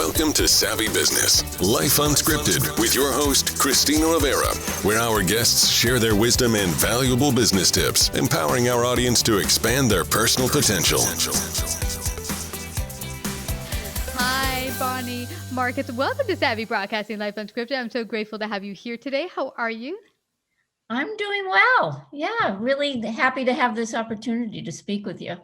Welcome to Savvy Business, Life Unscripted, with your host, Christina Rivera, where our guests share their wisdom and valuable business tips, empowering our audience to expand their personal potential. Hi, Bonnie Marcus. Welcome to Savvy Broadcasting, Life Unscripted. I'm so grateful to have you here today. How are you? I'm doing well. Yeah, really happy to have this opportunity to speak with you.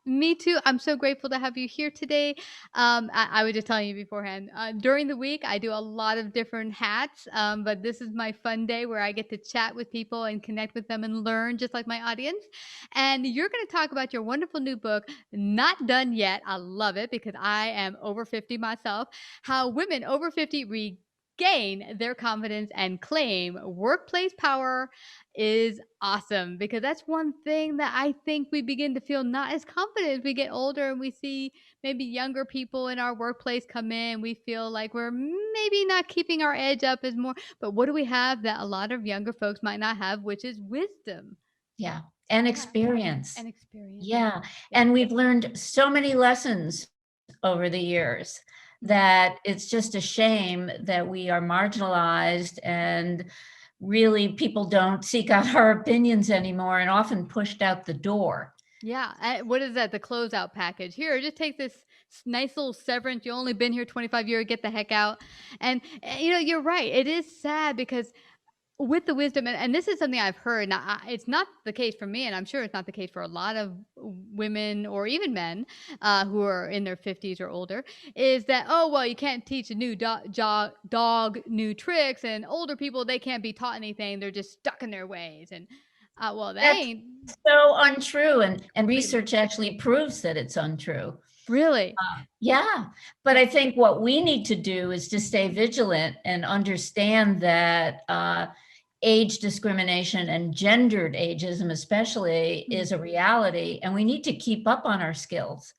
Me too. I'm so grateful to have you here today. I was just telling you beforehand, during the week, I do a lot of different hats, but this is my fun day where I get to chat with people and connect with them and learn just like my audience. And you're going to talk about your wonderful new book, Not Done Yet. I love it because I am over 50 myself. How women over 50 regain their confidence and claim workplace power is awesome, because that's one thing that I think we begin to feel not as confident as we get older and we see maybe younger people in our workplace come in. We feel like we're maybe not keeping our edge up as more. But what do we have that a lot of younger folks might not have, which is wisdom? Yeah, and experience. And experience. Yeah, and we've learned so many lessons over the years that it's just a shame that we are marginalized and really people don't seek out our opinions anymore and often pushed out the door. Yeah. What is that? The closeout package. Here, just take this nice little severance. You only been here 25 years. Get the heck out. And, you're right. It is sad because with the wisdom, and this is something I've heard. Now, it's not the case for me, and I'm sure it's not the case for a lot of women or even men who are in their 50s or older, is that, oh, well, you can't teach a new dog new tricks, and older people, they can't be taught anything. They're just stuck in their ways. And, well, that That's ain't so untrue, and research actually proves that it's untrue. really. Yeah, but I think what we need to do is to stay vigilant and understand that age discrimination and gendered ageism especially is a reality, and we need to keep up on our skills.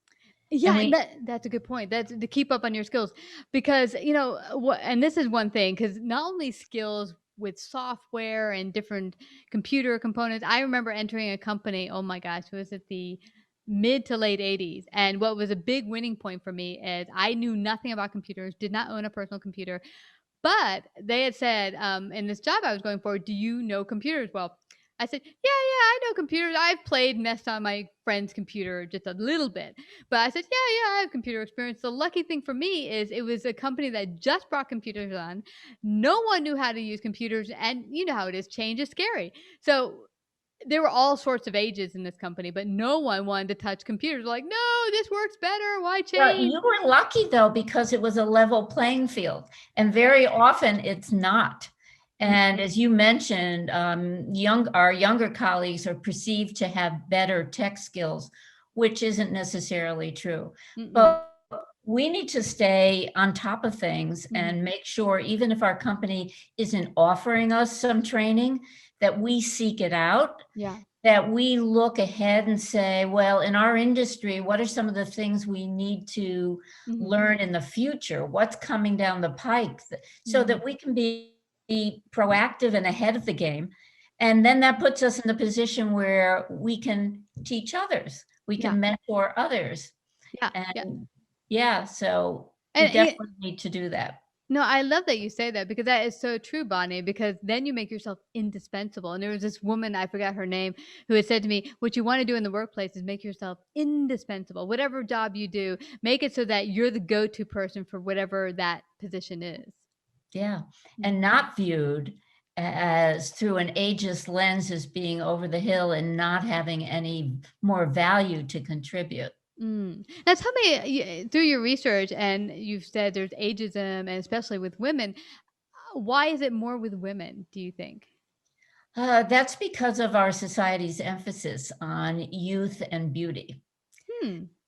Yeah, that's a good point. That's to keep up on your skills, because and this is one thing, because not only skills with software and different computer components. I remember entering a company. Oh my gosh, it was at the mid to late 80s, and what was a big winning point for me is I knew nothing about computers, did not own a personal computer, but they had said, in this job I was going for, do you know computers? Well, I said, yeah, I know computers. I've messed on my friend's computer just a little bit. But I said, yeah, I have computer experience. The lucky thing for me is it was a company that just brought computers on. No one knew how to use computers. And you know how it is. Change is scary. So there were all sorts of ages in this company, but no one wanted to touch computers. Like, no, this works better. Why Well, change? you were lucky though, because it was a level playing field, and very often it's not. And as you mentioned, our younger colleagues are perceived to have better tech skills, which isn't necessarily true. But we need to stay on top of things and make sure, even if our company isn't offering us some training, that we seek it out. Yeah. That we look ahead and say, well, in our industry, what are some of the things we need to learn in the future? What's coming down the pike? So that we can be proactive and ahead of the game. And then that puts us in the position where we can teach others, we can mentor others. So we definitely need to do that. No, I love that you say that, because that is so true, Bonnie, because then you make yourself indispensable. And there was this woman, I forgot her name, who had said to me, what you want to do in the workplace is make yourself indispensable. Whatever job you do, make it so that you're the go-to person for whatever that position is. Yeah, and not viewed as through an ageist lens as being over the hill and not having any more value to contribute. Now tell me, through your research, and you've said there's ageism, and especially with women, why is it more with women, do you think? That's because of our society's emphasis on youth and beauty.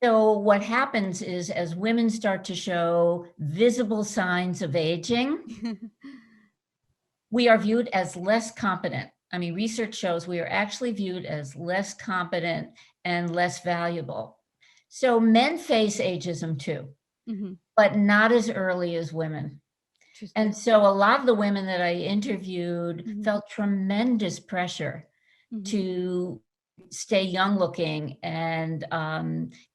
So what happens is, as women start to show visible signs of aging, we are viewed as less competent. I mean, research shows we are actually viewed as less competent and less valuable. So men face ageism too, but not as early as women. And so a lot of the women that I interviewed felt tremendous pressure to stay young looking and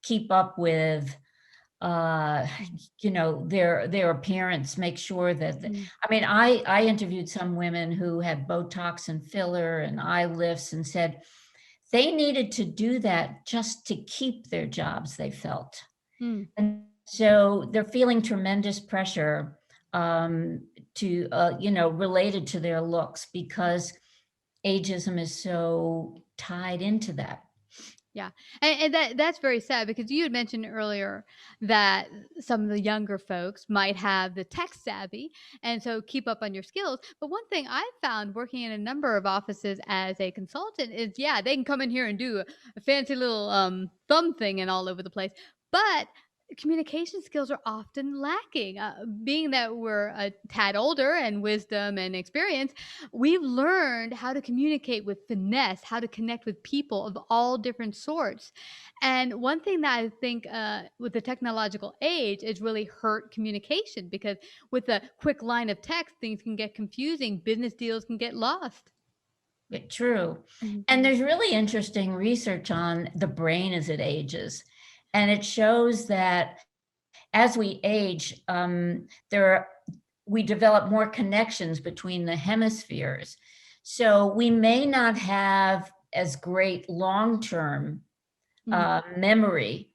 keep up with their appearance, make sure that, I interviewed some women who had Botox and filler and eye lifts and said they needed to do that just to keep their jobs, they felt. And so they're feeling tremendous pressure related to their looks, because ageism is so tied into that. Yeah. And that's very sad, because you had mentioned earlier that some of the younger folks might have the tech savvy and so keep up on your skills. But one thing I found working in a number of offices as a consultant is, yeah, they can come in here and do a fancy little thumb thing and all over the place. But communication skills are often lacking. Being that we're a tad older and wisdom and experience, we've learned how to communicate with finesse, how to connect with people of all different sorts. And one thing that I think with the technological age is really hurt communication, because with a quick line of text, things can get confusing, business deals can get lost. True. And there's really interesting research on the brain as it ages. And it shows that as we age, we develop more connections between the hemispheres. So we may not have as great long-term memory,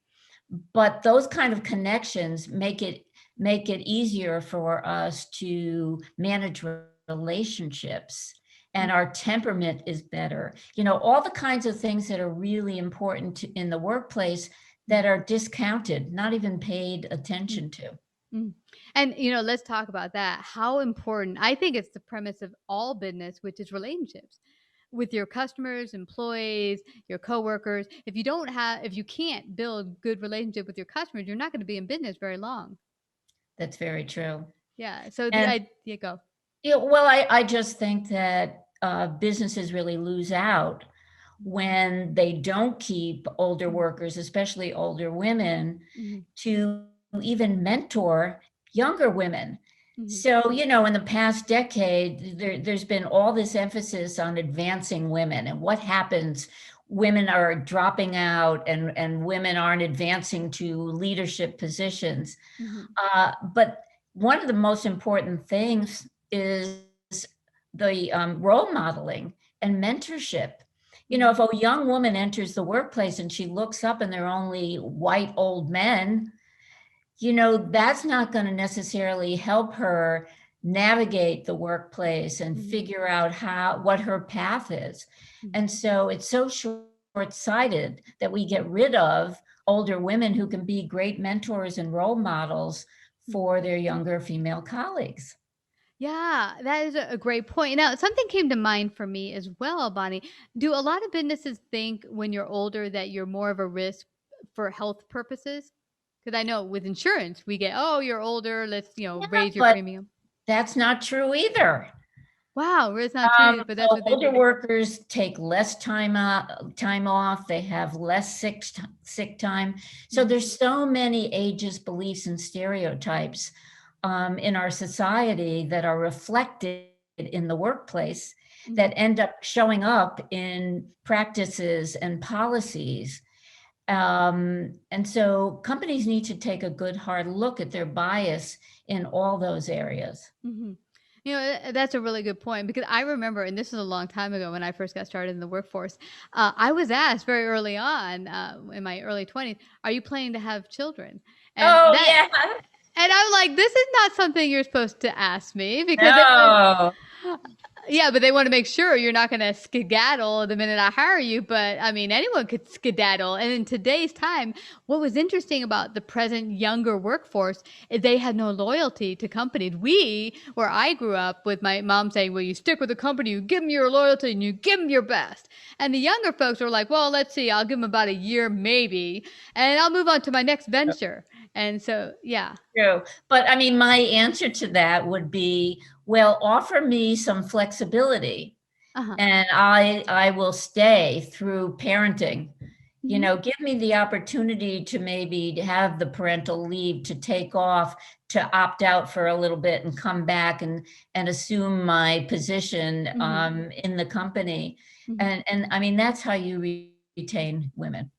but those kind of connections make it easier for us to manage relationships, and our temperament is better. All the kinds of things that are really important in the workplace that are discounted, not even paid attention to. And, let's talk about that. How important, I think it's the premise of all business, which is relationships with your customers, employees, your coworkers. If you can't build good relationship with your customers, you're not going to be in business very long. That's very true. Yeah. So the idea, go. Yeah, well, I just think that businesses really lose out when they don't keep older workers, especially older women, to even mentor younger women. So, in the past decade, there's been all this emphasis on advancing women, and what happens, women are dropping out and women aren't advancing to leadership positions. But one of the most important things is the role modeling and mentorship. If a young woman enters the workplace and she looks up and there are only white old men, that's not going to necessarily help her navigate the workplace and figure out what her path is. And so it's so short-sighted that we get rid of older women who can be great mentors and role models for their younger female colleagues. Yeah, that is a great point. Now, something came to mind for me as well, Bonnie. Do a lot of businesses think when you're older that you're more of a risk for health purposes? Because I know with insurance, we get, oh, you're older, let's, raise your premium. That's not true either. Wow, it's not true, but that's what they do. Older workers take less time off. They have less sick time. So there's so many ageist beliefs and stereotypes in our society that are reflected in the workplace that end up showing up in practices and policies. And so companies need to take a good hard look at their bias in all those areas. That's a really good point, because I remember, and this is a long time ago when I first got started in the workforce, I was asked very early on in my early 20s, are you planning to have children? And yeah. And I'm like, this is not something you're supposed to ask me, because yeah, but they want to make sure you're not going to skedaddle the minute I hire you. But I mean, anyone could skedaddle. And in today's time, what was interesting about the present younger workforce is they had no loyalty to companies. Where I grew up, with my mom saying, well, you stick with the company, you give them your loyalty and you give them your best. And the younger folks were like, well, let's see, I'll give them about a year, maybe, and I'll move on to my next venture. And so, yeah. True. But I mean, my answer to that would be, well, offer me some flexibility and I will stay through parenting. Give me the opportunity to maybe have the parental leave, to take off, to opt out for a little bit and come back and assume my position in the company. And I mean, that's how you retain women.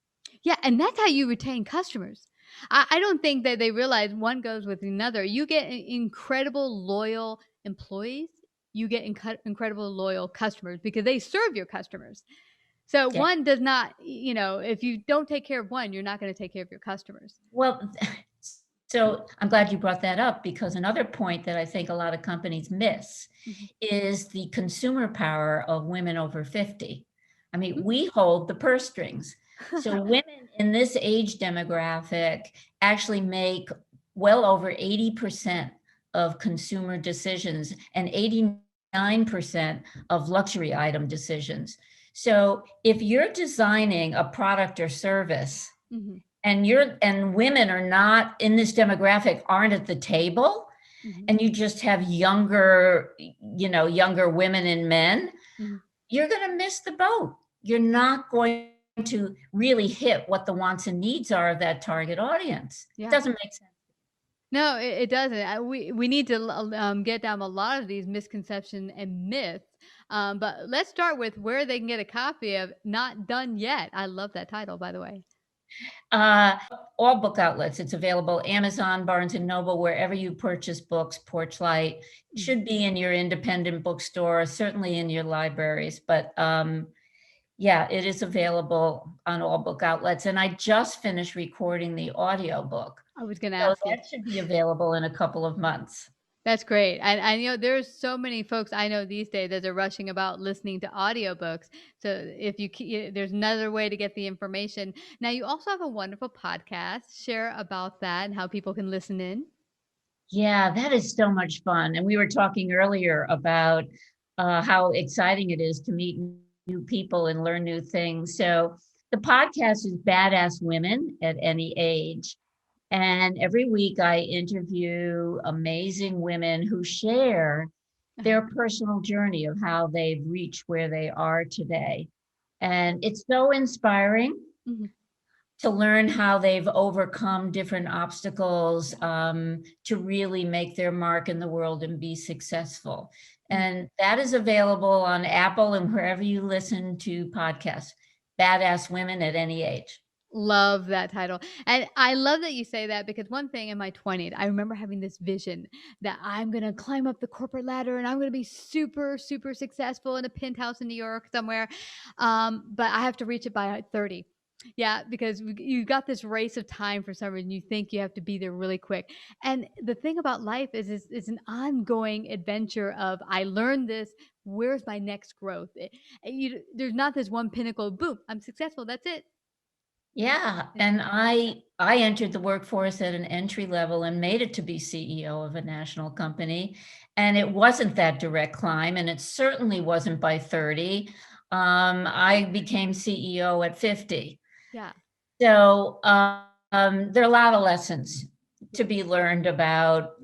Yeah. And that's how you retain customers. I don't think that they realize one goes with another. You get incredible loyal employees. You get incredible loyal customers because they serve your customers. So Yeah. one does not, if you don't take care of one, you're not going to take care of your customers. Well, so I'm glad you brought that up, because another point that I think a lot of companies miss is the consumer power of women over 50. I mean, we hold the purse strings. So women in this age demographic actually make well over 80% of consumer decisions and 89% of luxury item decisions. So if you're designing a product or service, and women are not in this demographic, aren't at the table, and you just have younger women and men, you're going to miss the boat. You're not going to really hit what the wants and needs are of that target audience. It doesn't make sense. No, it doesn't. We need to get down a lot of these misconceptions and myths. But let's start with where they can get a copy of Not Done Yet. I love that title, by the way. All book outlets. It's available: Amazon, Barnes and Noble, wherever you purchase books. Porchlight should be in your independent bookstore, certainly in your libraries. But yeah, it is available on all book outlets. And I just finished recording the audio book. I was going to ask you. That should be available in a couple of months. That's great. And there's so many folks I know these days that are rushing about listening to audiobooks. So if there's another way to get the information. Now, you also have a wonderful podcast. Share about that and how people can listen in. Yeah, that is so much fun. And we were talking earlier about how exciting it is to meet new people and learn new things. So the podcast is Badass Women at Any Age. And every week I interview amazing women who share their personal journey of how they've reached where they are today. And it's so inspiring to learn how they've overcome different obstacles to really make their mark in the world and be successful. And that is available on Apple and wherever you listen to podcasts. Badass Women at Any Age. Love that title. And I love that you say that, because one thing in my 20s, I remember having this vision that I'm going to climb up the corporate ladder and I'm going to be super, super successful in a penthouse in New York somewhere. But I have to reach it by 30. Yeah, because you got this race of time for some reason. You think you have to be there really quick. And the thing about life is it's an ongoing adventure of, I learned this. Where's my next growth? There's not this one pinnacle, boom, I'm successful. That's it. Yeah. And I entered the workforce at an entry level and made it to be CEO of a national company. And it wasn't that direct climb. And it certainly wasn't by 30. I became CEO at 50. Yeah. So there are a lot of lessons to be learned about,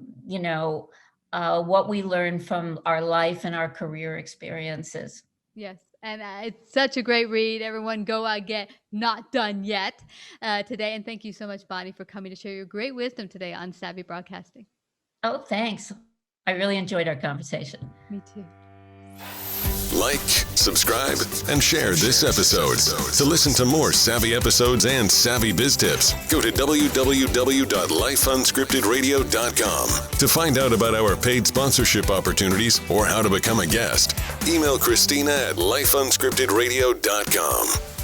what we learn from our life and our career experiences. Yes. And it's such a great read. Everyone go out, get Not Done Yet today. And thank you so much, Bonnie, for coming to share your great wisdom today on Savvy Broadcasting. Oh, thanks. I really enjoyed our conversation. Me too. Like, subscribe, and share this episode. To listen to more savvy episodes and savvy biz tips, go to www.lifeunscriptedradio.com. To find out about our paid sponsorship opportunities or how to become a guest, email Christina at lifeunscriptedradio.com.